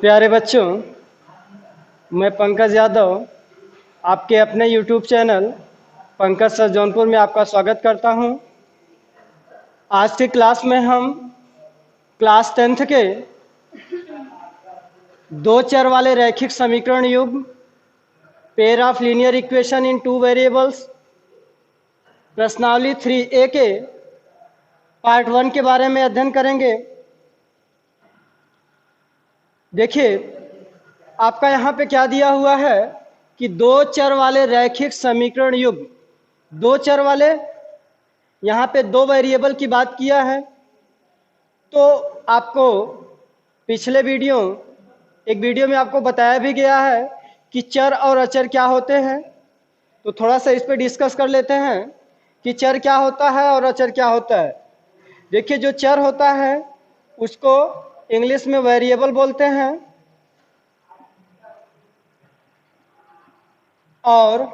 प्यारे बच्चों, मैं पंकज यादव आपके अपने YouTube channel Pankaj sir Jaunpur में आपका स्वागत करता हूं। आज की क्लास में हम क्लास 10th के दो चर वाले रैखिक समीकरण युग्म, pair of linear equation in two variables, प्रश्नावली 3A के पार्ट 1 के बारे में अध्ययन करेंगे। देखिए, आपका यहाँ पे क्या दिया हुआ है कि दो चर वाले रैखिक समीकरण युग्म, दो चर वाले, यहाँ पे दो वेरिएबल की बात किया है। तो आपको पिछले एक वीडियो में आपको बताया भी गया है कि चर और अचर क्या होते हैं। तो थोड़ा सा इस पे डिस्कस कर लेते हैं कि चर क्या होता है और अचर क्या होता है। देखिए, जो चर होता है उसको इंग्लिश में वेरिएबल बोलते हैं और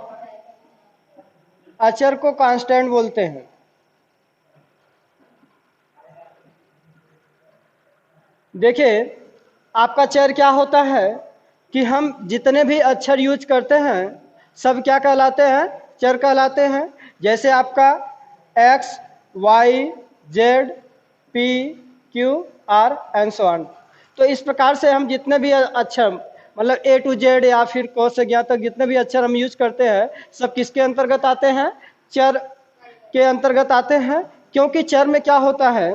अचर को कांस्टेंट बोलते हैं। देखिए, आपका चर क्या होता है कि हम जितने भी अक्षर यूज करते हैं सब क्या कहलाते हैं? चर कहलाते हैं। जैसे आपका x, y, z, p, q, r and so on. तो इस प्रकार से हम जितने भी अक्षर मतलब A to Z या फिर क से ज्ञ तक जितने भी अक्षर हम यूज करते हैं सब किसके अंतर्गत आते हैं? चर के अंतर्गत आते हैं। क्योंकि चर में क्या होता है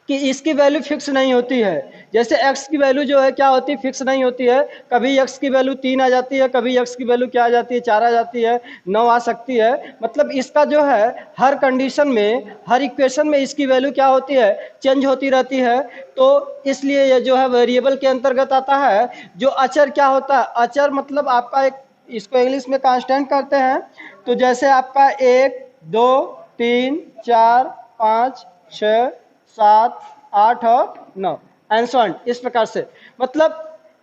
कि इसकी वैल्यू फिक्स नहीं होती है। जैसे x की वैल्यू जो है क्या होती है? फिक्स नहीं होती है। कभी x की वैल्यू 3 आ जाती है, कभी x की वैल्यू क्या आ जाती है? 4 आ जाती है, 9 आ सकती है। मतलब इसका जो है हर कंडीशन में, हर इक्वेशन में इसकी वैल्यू क्या होती है? चेंज होती रहती है। तो इसलिए ये जो है वेरिएबल के अंतर्गत आता है। जो अचर क्या होता है? अचर मतलब आपका एक, इसको इंग्लिश में कांस्टेंट करते हैं। तो जैसे आपका 1, 2, 3, 4, 5, 6, 7, 8 और 9 एंड सो ऑन। इस प्रकार से मतलब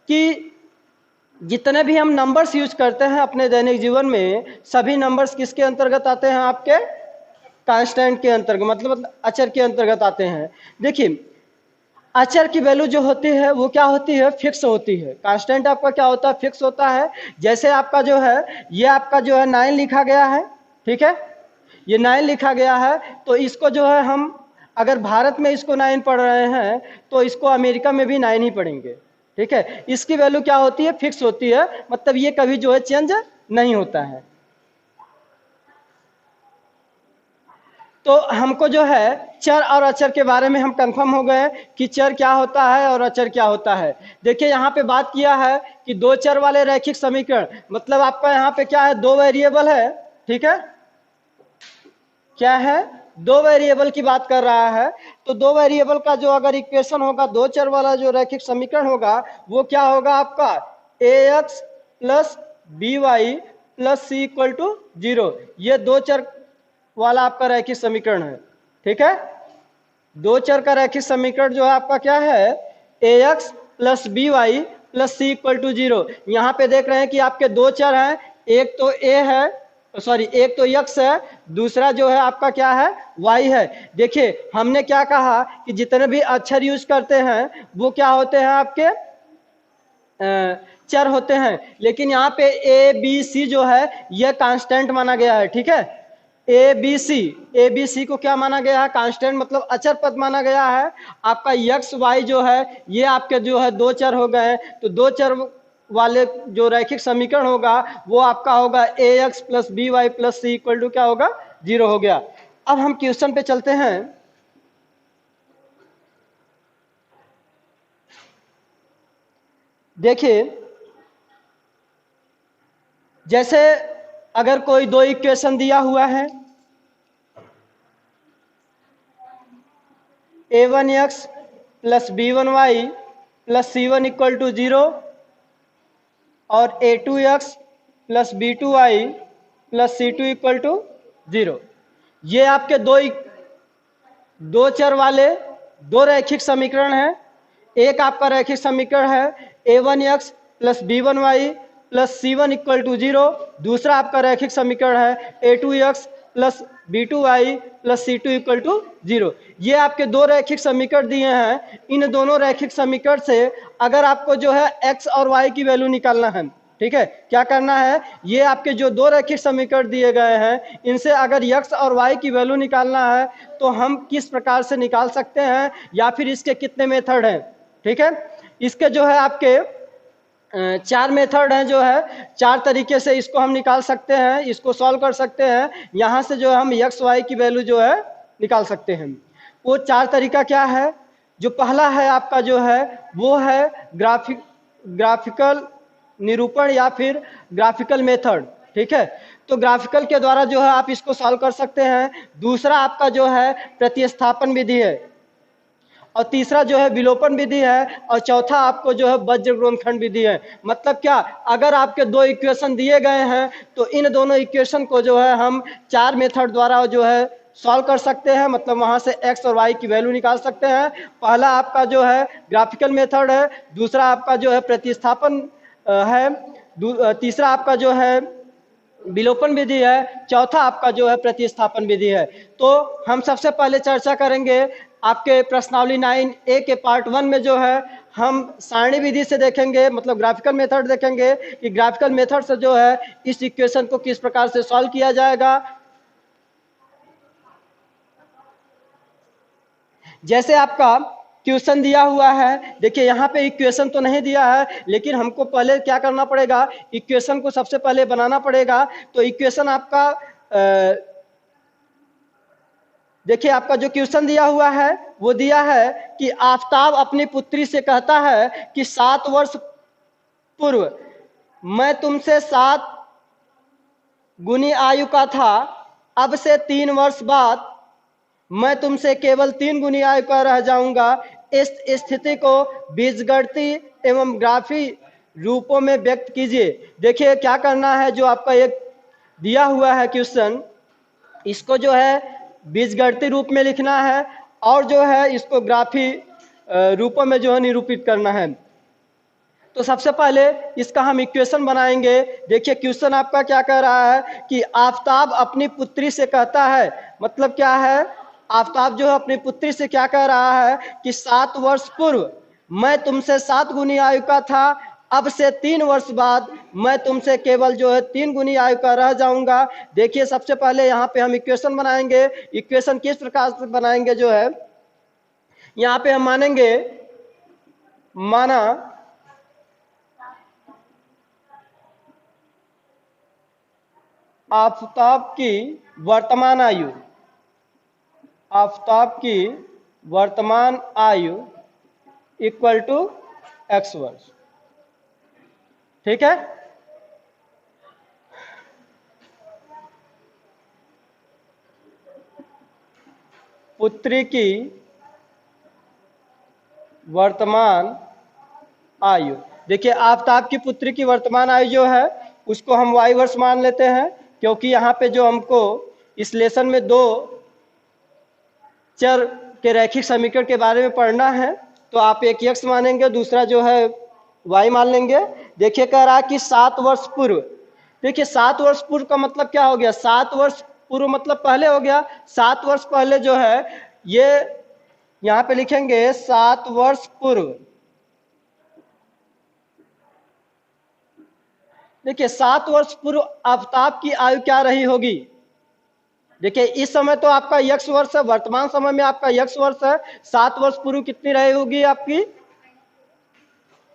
कि जितने भी हम नंबर्स यूज करते हैं अपने दैनिक जीवन में, सभी नंबर्स किसके अंतर्गत आते हैं? आपके कांस्टेंट के अंतर्गत, मतलब अचर के अंतर्गत आते हैं। देखिए, अचर की वैल्यू जो होती है वो क्या होती है? फिक्स होती है। कांस्टेंट आपका क्या होता है? फिक्स होता है। जैसे आपका जो है, ये आपका जो है 9 लिखा गया है, ठीक है, ये 9 लिखा गया है। तो इसको जो है हम अगर भारत में इसको 9 पढ़ रहे हैं तो इसको अमेरिका में भी 9 ही पढ़ेंगे, ठीक है। इसकी वैल्यू क्या होती है? फिक्स होती है। मतलब ये कभी जो है चेंज नहीं होता है। तो हमको जो है चर और अचर के बारे में हम कंफर्म हो गए कि चर क्या होता है और अचर क्या होता है। देखिए, यहाँ पे बात किया है कि दो चर वाले रैखिक समीकरण, मतलब आपका यहाँ पे क्या है? दो वेरिएबल है, ठीक है। क्या है? दो वेरिएबल की बात कर रहा है। तो दो वेरिएबल का जो अगर इक्वेशन होगा, दो चर वाला जो रैखिक समीकरण होगा वो क्या होगा आपका? ax plus B Y plus C equal to 0। ये दो चर वाला आपका रैखिक समीकरण है, ठीक है। दो चर का रैखिक समीकरण जो है आपका क्या है? ax plus B Y plus C equal to 0। यहाँ पे देख रहे हैं कि आपके दो चर हैं, एक तो a है, सॉरी एक तो x है, दूसरा जो है आपका क्या है? y है। देखिए, हमने क्या कहा कि जितने भी अक्षर यूज करते हैं वो क्या होते हैं? आपके चर होते हैं। लेकिन यहाँ पे a b c जो है यह कांस्टेंट माना गया है, ठीक है। ए बी सी को क्या माना गया है? कांस्टेंट, मतलब अचर पद माना गया है। आपका x y जो है ये आपके जो है दो चर हो गए। तो दो चर वाले जो रैखिक समीकरण होगा वो आपका होगा ax plus B Y plus C equal to क्या होगा? 0 हो गया। अब हम क्वेश्चन पे चलते हैं। देखिए, जैसे अगर कोई दो इक्वेशन दिया हुआ है, a1x plus b1y plus c1 equal to 0 और a2x plus b2y plus c2 equal to 0। ये आपके दो चर वाले दो रैखिक समीकरण है। एक आपका रैखिक समीकरण है a1x plus b1y plus c1 equal to 0। दूसरा आपका रैखिक समीकरण है a2x plus b2y plus c2 equal to 0। ये आपके दो रैखिक समीकरण दिए हैं। इन दोनों रैखिक समीकरण से अगर आपको जो है x और y की वैल्यू निकालना है, ठीक है, क्या करना है, ये आपके जो दो रैखिक समीकरण दिए गए हैं इनसे अगर x और y की वैल्यू निकालना है तो हम किस प्रकार से निकाल सकते हैं या फिर इसके कितने मेथड हैं। ठीक है, इसके जो है आपके चार मेथड हैं, जो है चार तरीके से इसको हम निकाल सकते हैं, इसको सॉल्व कर सकते हैं। यहाँ से जो है हम एक्स वाई की वैल्यू जो है निकाल सकते हैं। वो चार तरीका क्या है, जो पहला है आपका जो है वो है ग्राफिकल निरूपण या फिर ग्राफिकल मेथड। ठीक है, तो ग्राफिकल के द्वारा जो है आप इसको सॉल्व कर सकते हैं। दूसरा आपका जो है प्रतिस्थापन विधि है, और तीसरा जो है विलोपन विधि है, और चौथा आपको जो है वज्र गुणनखंड विधि है। मतलब क्या, अगर आपके दो इक्वेशन दिए गए हैं तो इन दोनों इक्वेशन को जो है हम चार मेथड द्वारा जो है सॉल्व कर सकते हैं। मतलब वहां से x और y की वैल्यू निकाल सकते हैं। पहला आपका जो है ग्राफिकल मेथड है, दूसरा आपका जो है प्रतिस्थापन है, तीसरा आपका जो है विलोपन विधि है, चौथा आपका जो है प्रतिस्थापन विधि है। तो हम सबसे पहले चर्चा करेंगे आपके प्रश्नावली 9A के पार्ट 1 में जो है हम सारणी विधि से देखेंगे, मतलब ग्राफिकल मेथड देखेंगे कि ग्राफिकल मेथड से जो है इस इक्वेशन को किस प्रकार से सॉल्व किया जाएगा। जैसे आपका क्वेश्चन दिया हुआ है, देखिए यहाँ पे इक्वेशन तो नहीं दिया है, लेकिन हमको पहले क्या करना पड़ेगा, इक्वेशन को सबसे पहले बनाना पड़ेगा। तो इक्वेशन आपका देखिए आपका जो क्वेश्चन दिया हुआ है वो दिया है कि आफताब अपनी पुत्री से कहता है कि 7 वर्ष पूर्व मैं तुमसे 7 गुनी आयु का था, अब से 3 वर्ष बाद मैं तुमसे केवल 3 गुनी आयु का रह जाऊंगा। इस स्थिति को बीजगणितीय एवं ग्राफी रूपों में व्यक्त कीजिए। देखिए क्या करना है, जो आपका एक दिया हुआ है क्वेश्चन, इसको जो है बीजगणितीय रूप में लिखना है और जो है इसको ग्राफी रूपों में जो है निरूपित करना है। तो सबसे पहले इसका हम इक्वेशन बनाएंगे। देखिए क्वेश्चन आपका क्या कह रहा है कि आफताब अपनी पुत्री से कहता है, मतलब क्या है, आफताब जो है अपनी पुत्री से क्या कह रहा है कि 7 वर्ष पूर्व मैं तुमसे 7 गुनी आयु का था, अब से 3 वर्ष बाद मैं तुमसे केवल जो है 3 गुनी आयु का रह जाऊंगा। देखिए सबसे पहले यहाँ पे हम इक्वेशन बनाएंगे। इक्वेशन किस प्रकार से बनाएंगे, जो है यहाँ पे हम मानेंगे, माना आफताब की वर्तमान आयु, आफताब की वर्तमान आयु इक्वल टू x वर्ष। ठीक है, पुत्री की वर्तमान आयु, देखिए आफताब की पुत्री की वर्तमान आयु जो है उसको हम y वर्ष मान लेते हैं, क्योंकि यहाँ पे जो हमको इस लेसन में दो चर के रैखिक समीकरण के बारे में पढ़ना है, तो आप एक x मानेंगे, दूसरा जो है y मान लेंगे। देखिए कह रहा है कि 7 वर्ष पूर्व, देखिए 7 वर्ष पूर्व का मतलब क्या हो गया, 7 वर्ष पूर्व मतलब पहले हो गया। 7 वर्ष पहले जो है ये यहाँ पे लिखेंगे 7 वर्ष पूर्व। देखिए 7 वर्ष पूर्व आफताब की आयु क्या रही होगी। देखिए इस समय तो आपका x वर्ष है, वर्तमान समय में आपका x वर्ष है। 7 वर्ष पूर्व कितनी रही होगी आपकी,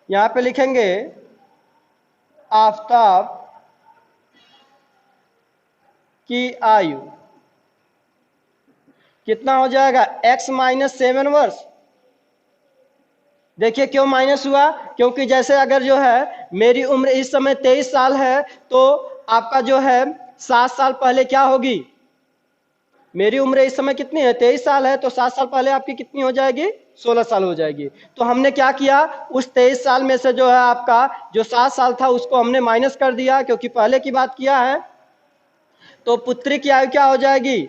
यहाँ पे लिखेंगे आफताब की आयु कितना हो जाएगा, x माइनस 7 वर्ष। देखिए क्यों माइनस हुआ, क्योंकि जैसे अगर जो है मेरी उम्र इस समय 23 साल है, तो आपका जो है 7 साल पहले क्या होगी, मेरी उम्र इस समय कितनी है, 23 साल है, तो 7 साल पहले आपकी कितनी हो जाएगी, 16 साल हो जाएगी। तो हमने क्या किया, उस 23 साल में से जो है आपका जो 7 साल था उसको हमने माइनस कर दिया, क्योंकि पहले की बात किया है। तो पुत्री की आयु क्या हो जाएगी,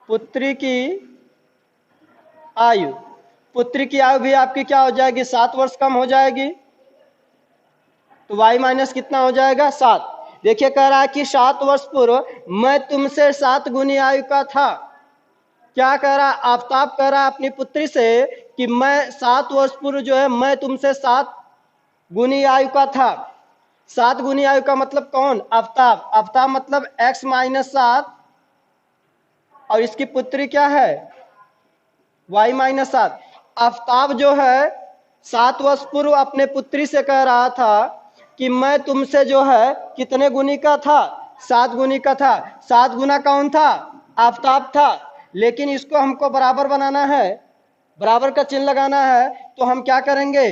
पुत्री की आयु, पुत्री की आयु भी आपकी क्या हो जाएगी, 7 वर्ष कम हो जाएगी। तो y माइनस कितना हो जाएगा, 7। देखिए कह रहा है कि 7 वर्ष पूर्व मैं तुमसे 7 गुनी आयु का था। क्या कह रहा है? आफताब कह रहा है अपनी पुत्री से कि मैं 7 वर्ष पूर्व जो है मैं तुमसे 7 गुनी आयु का था। 7 गुनी आयु का मतलब कौन? आफताब। आफताब मतलब x-7 और इसकी पुत्री क्या है? y-7। आफताब जो है 7 वर्ष पूर्व अपने पुत्री से कह रहा था कि मैं तुमसे जो है कितने गुनी का था? 7 गुनी का था। 7 गुना कौन था? आफताब था। लेकिन इसको हमको बराबर बनाना है, बराबर का चिन्ह लगाना है, तो हम क्या करेंगे?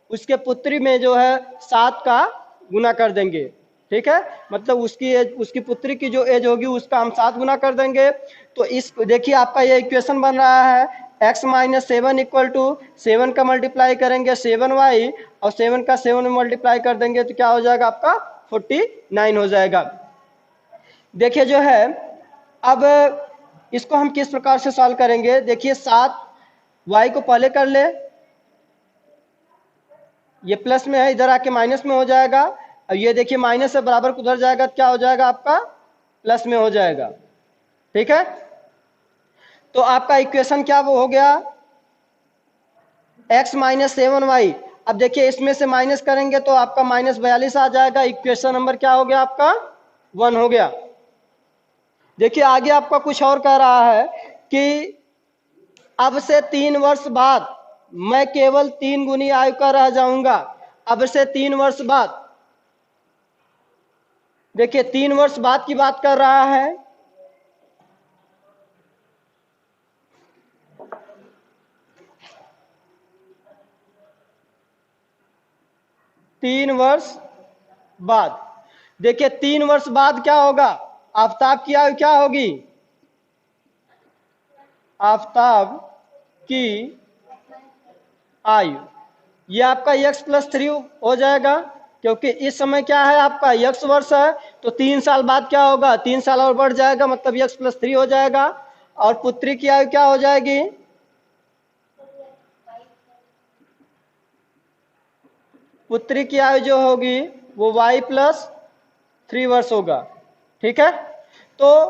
उसके पुत्री में जो है 7 का गुना कर देंगे। ठीक है, मतलब उसकी एज, उसकी पुत्री की जो एज होगी उसका हम 7 गुना कर देंगे। तो इस देखिए आपका ये इक्वेशन बन रहा है x-7 इक्वल टू 7 का मल्टीप्लाई करेंगे 7y और 7 का 7 में मल्टीप्लाई कर देंगे तो क्या हो जाएगा आपका? 49 हो जाएगा। देखिए जो है अब इसको हम किस प्रकार से सॉल्व करेंगे? देखिए 7y को पहले कर ले, ये प्लस में है, इधर आके माइनस में हो जाएगा। और ये देखिए माइनस से बराबर उधर जाएगा तो क्या हो जाएगा आपका? प्लस में हो जाएगा। ठीक है, तो आपका इक्वेशन क्या वो हो गया? x-7y। अब देखिए इसमें से माइनस करेंगे तो आपका -42 आ जाएगा। इक्वेशन नंबर क्या हो गया आपका? 1 हो गया। देखिए आगे आपका कुछ और कह रहा है कि अब से 3 वर्ष बाद मैं केवल 3 गुनी आयु का रह जाऊंगा। अब से 3 वर्ष बाद, देखिए 3 वर्ष बाद की बात कर रहा है। तीन वर्ष बाद, देखिए 3 वर्ष बाद क्या होगा? आफताब की आयु क्या होगी? आफताब की आयु ये आपका x+3 हो जाएगा, क्योंकि इस समय क्या है आपका x वर्ष है। तो 3 साल बाद क्या होगा? 3 साल और बढ़ जाएगा, मतलब x+3 हो जाएगा। और पुत्री की आयु क्या हो जाएगी? पुत्री की आयु जो होगी वो y+3 वर्ष होगा। ठीक है, तो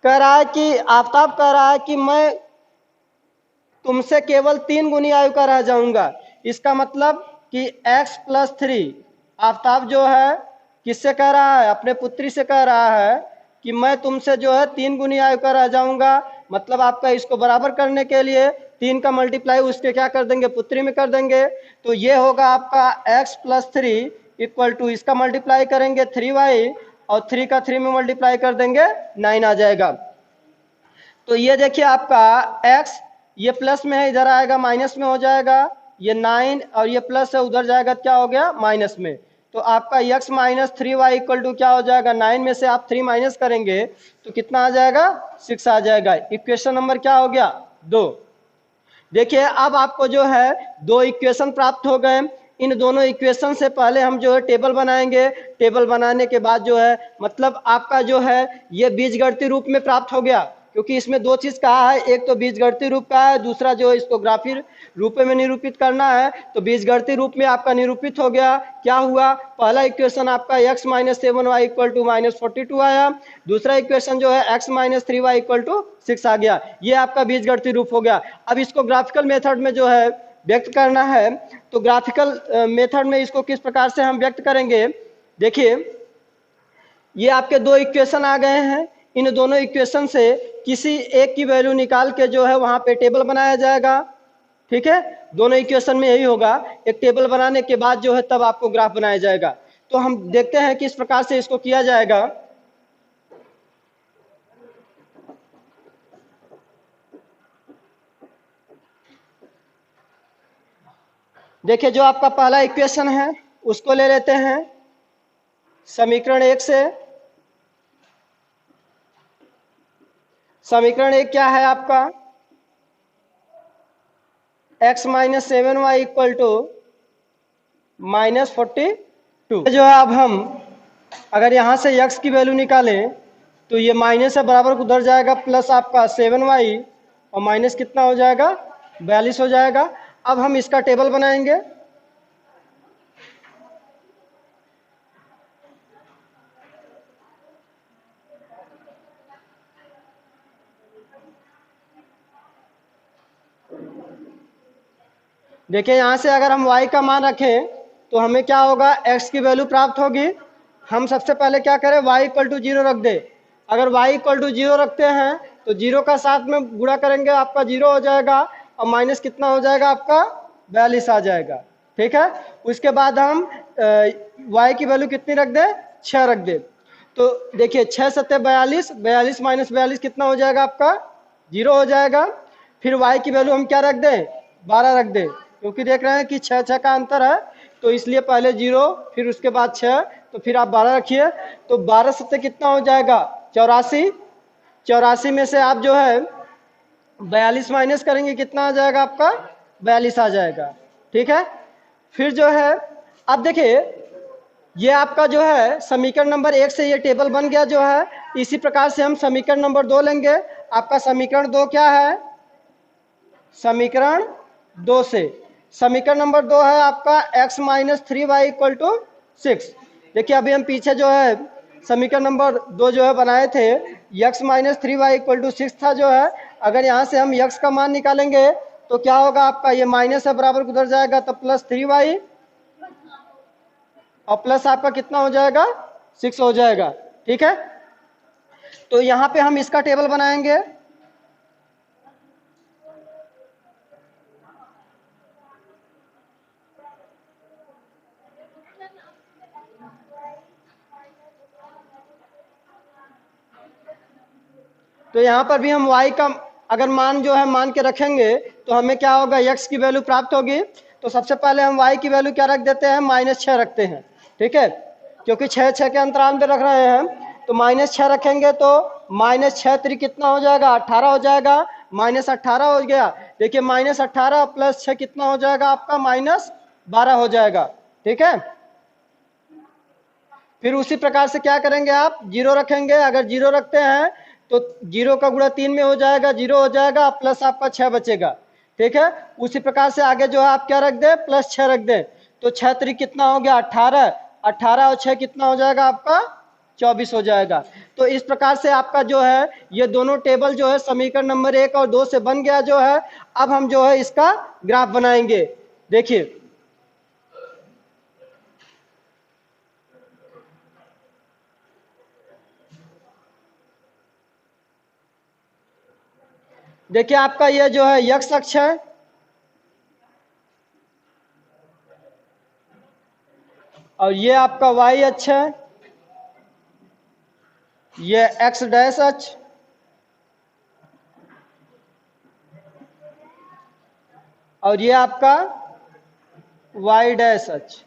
कह रहा है कि आफताब कह रहा है कि मैं तुमसे केवल 3 गुनी आयु का रह जाऊंगा। इसका मतलब कि x+3, आफताब जो है किससे कह रहा है? अपने पुत्री से कह रहा है कि मैं तुमसे जो है 3 गुनी आयु का रह जाऊंगा। मतलब आपका इसको बराबर करने के लिए 3 का मल्टीप्लाई उसके क्या कर देंगे? पुत्री में कर देंगे। तो ये होगा आपका x+3 इक्वल टू, इसका मल्टीप्लाई करेंगे 3y और 3 का 3 में मल्टीप्लाई कर देंगे 9 आ जाएगा। तो ये देखिए आपका x ये प्लस में है, इधर आएगा माइनस में हो जाएगा। ये 9 और ये प्लस है, उधर जाएगा क्या हो गया? माइनस में। तो आपका x-3y इक्वल टू क्या हो जाएगा? 9 में से आप 3 माइनस करेंगे तो कितना आ जाएगा? 6 आ जाएगा। इक्वेशन नंबर क्या हो गया? 2। देखिए अब आपको जो है 2 इक्वेशन प्राप्त हो गए। इन दोनों इक्वेशन से पहले हम जो है टेबल बनाएंगे। टेबल बनाने के बाद जो है मतलब आपका जो है ये बीजगणितीय रूप में प्राप्त हो गया, क्योंकि इसमें 2 चीज कहा है, एक तो बीजगणितीय रूप का है, दूसरा जो है इसको ग्राफीय रूप में निरूपित करना है। तो बीजगणितीय रूप में आपका निरूपित हो गया। क्या हुआ? पहला इक्वेशन आपका x-7y इक्वल टू -42 आया। दूसरा इक्वेशन जो है x-3y इक्वल टू 6 आ गया। ये आपका बीजगणितीय रूप हो गया। अब इसको ग्राफिकल मेथड में जो है व्यक्त करना है, तो ग्राफिकल मेथड में इसको किस प्रकार से हम व्यक्त करेंगे? देखिए ये आपके 2 इक्वेशन आ गए हैं। इन दोनों इक्वेशन से किसी एक की वैल्यू निकाल के जो है वहां पे टेबल बनाया जाएगा। ठीक है, दोनों इक्वेशन में यही होगा। एक टेबल बनाने के बाद जो है तब आपको ग्राफ बनाया जाएगा। तो हम देखते हैं किस प्रकार से इसको किया जाएगा। देखिए जो आपका पहला इक्वेशन है उसको ले लेते हैं समीकरण 1 से। समीकरण 1 क्या है आपका? x-7y equal to -42। जो है अब हम अगर यहाँ से x की वैल्यू निकालें तो ये माइनस से बराबर उधर जाएगा, प्लस आपका 7y और माइनस कितना हो जाएगा? 42 हो जाएगा। अब हम इसका टेबल बनाएंगे। देखिए यहाँ से अगर हम y का मान रखें तो हमें क्या होगा, x की वैल्यू प्राप्त होगी। हम सबसे पहले क्या करें, y इक्वल टू 0 रख दे। अगर y इक्वल टू 0 रखते हैं तो 0 का साथ में गुणा करेंगे, आपका 0 हो जाएगा और माइनस कितना हो जाएगा, आपका 42 आ जाएगा। ठीक है, उसके बाद हम y की वैल्यू कितनी रख दे, 6 रख दे। तो देखिए 6 सत्ते 42, 42 माइनस 42 कितना हो जाएगा, आपका 0 हो जाएगा। फिर y की वैल्यू हम क्या रख दें, 12 रख दें, क्योंकि देख रहे हैं कि 6 का अंतर है, तो इसलिए पहले 0 फिर उसके बाद 6, तो फिर आप 12 रखिए। तो 12 सत्ते कितना हो जाएगा, 84। 84 में से आप जो है 42 माइनस करेंगे, कितना आ जाएगा आपका, 42 आ जाएगा। ठीक है, फिर जो है अब देखिए ये आपका जो है समीकरण नंबर 1 से ये टेबल बन गया जो है। इसी प्रकार से हम समीकरण नंबर 2 लेंगे। आपका समीकरण 2 क्या है, समीकरण 2 से समीकरण नंबर 2 है आपका x minus 3y equal to 6। देखिए अभी हम पीछे जो है समीकरण नंबर 2 जो है बनाए थे, x minus 3y equal to 6 था जो है। अगर यहाँ से हम x का मान निकालेंगे तो क्या होगा, आपका ये माइनस है बराबर उधर जाएगा तो प्लस 3y, और प्लस आपका कितना हो जाएगा, 6 हो जाएगा। ठीक है, तो यहाँ पे हम इसका टेबल बनाएंगे। तो यहाँ पर भी हम y का अगर मान जो है मान के रखेंगे तो हमें क्या होगा, x की वैल्यू प्राप्त होगी। तो सबसे पहले हम y की वैल्यू क्या रख देते हैं, -6 रखते हैं। ठीक है, क्योंकि 6 के अंतराल में रख रहे हैं, तो -6 रखेंगे तो -6 3 कितना हो जाएगा, 18 हो जाएगा। -18 हो गया। देखिए -18 प्लस 6 कितना हो जाएगा, आपका -12 हो जाएगा। ठीक है, फिर उसी प्रकार से क्या करेंगे, आप 0 रखेंगे। अगर 0 रखते हैं तो 0 का गुणा 3 में हो जाएगा, 0 हो जाएगा, प्लस आपका 6 बचेगा। ठीक है, उसी प्रकार से आगे जो है आप क्या रख दें, +6 रख दें। तो 6 3 कितना हो गया, 18, 18 और 6 कितना हो जाएगा, आपका 24 हो जाएगा। तो इस प्रकार से आपका जो है ये दोनों टेबल जो है समीकरण नंबर 1 और 2 से बन गया जो है। अब हम जो है इसका ग्राफ बनाएंगे। देखिए देखिए आपका ये जो है x अक्ष है, और ये आपका y अक्ष है, ये x डैश अक्ष, और ये आपका y डैश अक्ष।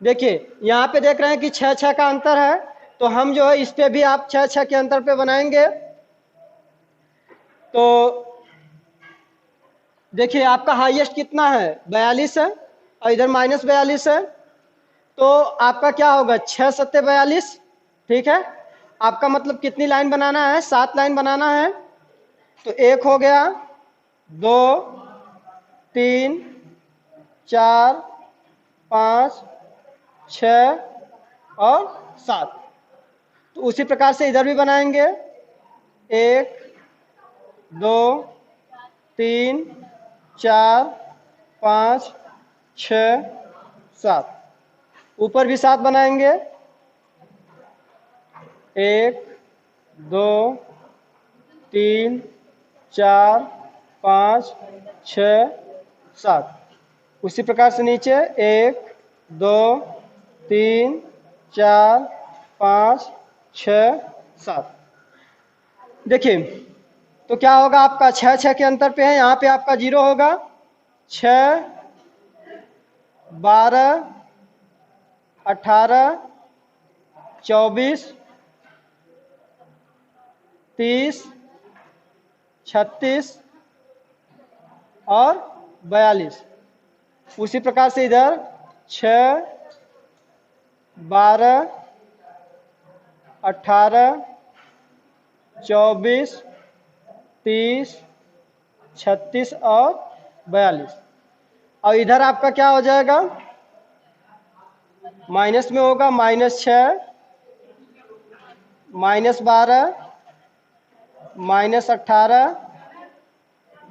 देखिए यहाँ पे देख रहे हैं कि 6 का अंतर है, तो हम जो है इस पे भी आप 6 के अंतर पे बनाएंगे। तो देखिए आपका हाईएस्ट कितना है, 42 है, और इधर -42 है। तो आपका क्या होगा, 6 सत्ते 42। ठीक है, आपका मतलब कितनी लाइन बनाना है, 7 लाइन बनाना है। तो 1 हो गया, 2 3 4 5 6 और 7। तो उसी प्रकार से इधर भी बनाएंगे, 1 2 3 4 5 6 7। ऊपर भी 7 बनाएंगे, 1 2 3 4 5 6 7। उसी प्रकार से नीचे 1 2 3 4 5 6 7। देखिए तो क्या होगा, आपका 6 के अंतर पे है, यहाँ पे आपका 0 होगा। 6 12 18 24 30 36 और 42। उसी प्रकार से इधर 6 12 18 24 30 36 और 42। और इधर आपका क्या हो जाएगा, माइनस में होगा, -6 -12 -18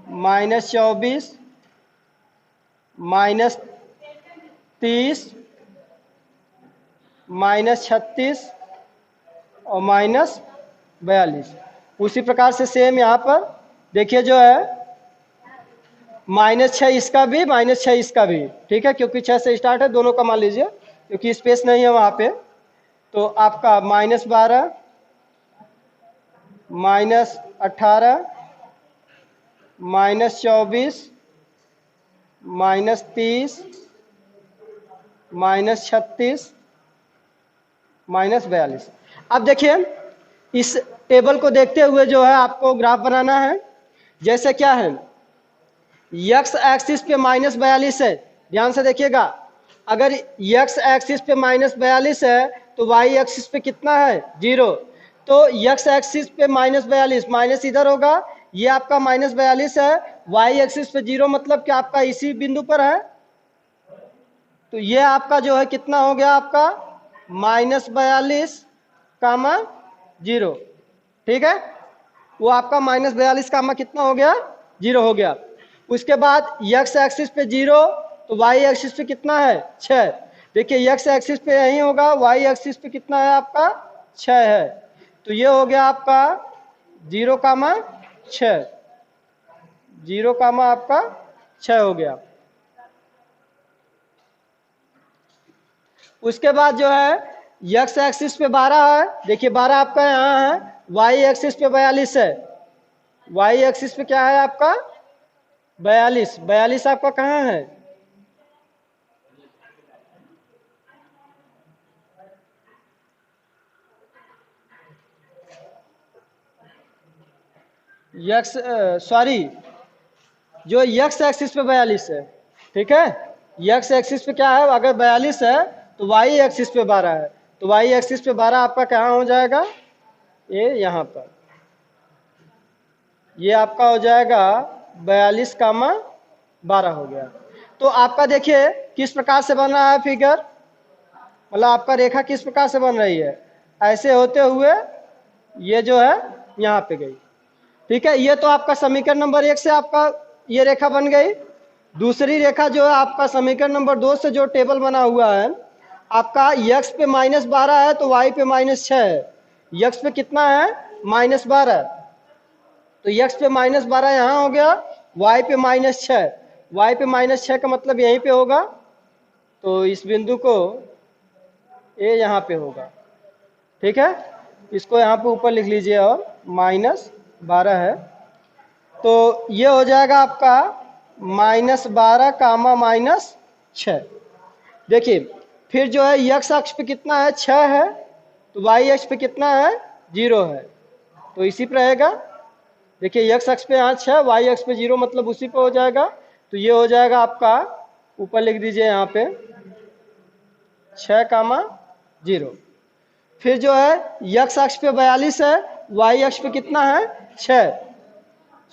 -24 -30 -36 और -42। उसी प्रकार से सेम यहाँ पर देखिए जो है -6 इसका भी -6 इसका भी, ठीक है, क्योंकि 6 से स्टार्ट है, दोनों का मान लीजिए क्योंकि स्पेस नहीं है वहाँ पे। तो आपका -12 -18 -24 -30 -36 -42। अब देखिए इस टेबल को देखते हुए जो है आपको ग्राफ बनाना है। जैसे क्या है, यक्स एक्सिस पे -42 है, ध्यान से देखिएगा। अगर यक्स एक्सिस पे -42 है तो वाई एक्सिस पे कितना है, 0। तो यक्स एक्सिस पे -42, माइनस इधर होगा, ये आपका -42 है, वाई एक्सिस पे 0 मतलब कि आपका इसी बिंदु पर है। तो ये आपका जो है कितना हो गया, आपका -42, 0, ठीक है। वो आपका -42, कितना हो गया, 0 हो गया। उसके बाद यक्स एक्सिस पे 0 तो वाई एक्सिस पे कितना है, 6। देखिए यक्स एक्सिस पे यही होगा, वाई एक्सिस पे कितना है आपका, 6 है। तो ये हो गया आपका 0, 6, 0, आपका 6 हो गया। उसके बाद जो है यक्स एक्सिस पे 12 है, देखिए 12 आपका यहाँ है, वाई एक्सिस पे 42 है, वाई एक्सिस पे क्या है आपका 42, 42 आपका कहाँ है, यक्स सॉरी जो यक्स एक्सिस पे 42 है, ठीक है। यक्स एक्सिस पे क्या है, अगर 42 है तो वाई एक्सिस पे 12 है, तो वाई एक्सिस पे 12 आपका कहाँ हो जाएगा, ये यहाँ पर, ये आपका हो जाएगा 42, 12 हो गया। तो आपका देखिए किस प्रकार से बन रहा है फिगर, मतलब आपका रेखा किस प्रकार से बन रही है, ऐसे होते हुए ये जो है यहाँ पे गई, ठीक है। ये तो आपका समीकरण नंबर 1 से आपका ये रेखा बन गई। दूसरी रेखा जो है आपका समीकरण नंबर 2 से जो टेबल बना हुआ है, आपका यक्स पे -12 है तो वाई पे -6 है, यक्स पे कितना है, -12, तो यक्स पे -12 यहाँ हो गया, वाई पे -6, वाई पे -6 का मतलब यहीं पे होगा, तो इस बिंदु को ये यहाँ पे होगा, ठीक है। इसको यहाँ पे ऊपर लिख लीजिए और -12 है, तो ये हो जाएगा आपका -12, -6। देखिए फिर जो है यक्स अक्ष पे कितना है, 6 है, तो वाई अक्ष पे कितना है, 0 है, तो इसी पे रहेगा। देखिए यक्स अक्ष पे यहाँ 6, वाई अक्ष पे 0 मतलब उसी पे हो जाएगा, तो ये हो जाएगा आपका, ऊपर लिख दीजिए यहाँ पे 6, 0। फिर जो है यक्स अक्ष पे 42 है, वाई अक्ष पे कितना है, 6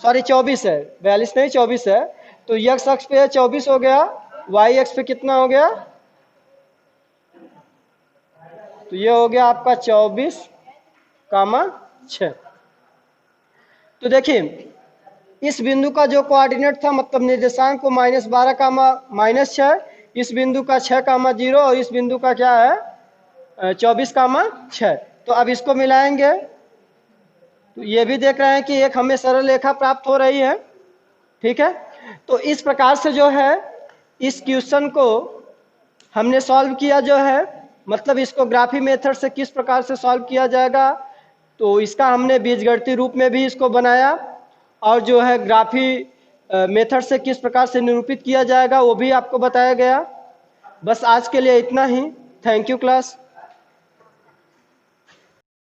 सॉरी 24 है, 42 नहीं 24 है, तो यक्स अक्ष पे 24 हो गया, वाई अक्ष पे कितना हो गया, तो ये हो गया आपका 24, 6। तो देखिए इस बिंदु का जो कोऑर्डिनेट था, मतलब निर्देशांक को -12, -6, इस बिंदु का 6, 0 और इस बिंदु का क्या है 24, 6। तो अब इसको मिलाएंगे तो ये भी देख रहे हैं कि एक हमें सरल रेखा प्राप्त हो रही है, ठीक है। तो इस प्रकार से जो है इस क्वेश्चन को हमने सॉल्व किया जो है, मतलब इसको ग्राफी मेथड से किस प्रकार से सॉल्व किया जाएगा, तो इसका हमने बीजगणितीय रूप में भी इसको बनाया, और जो है ग्राफी मेथड से किस प्रकार से निरूपित किया जाएगा वो भी आपको बताया गया। बस आज के लिए इतना ही। Thank you class.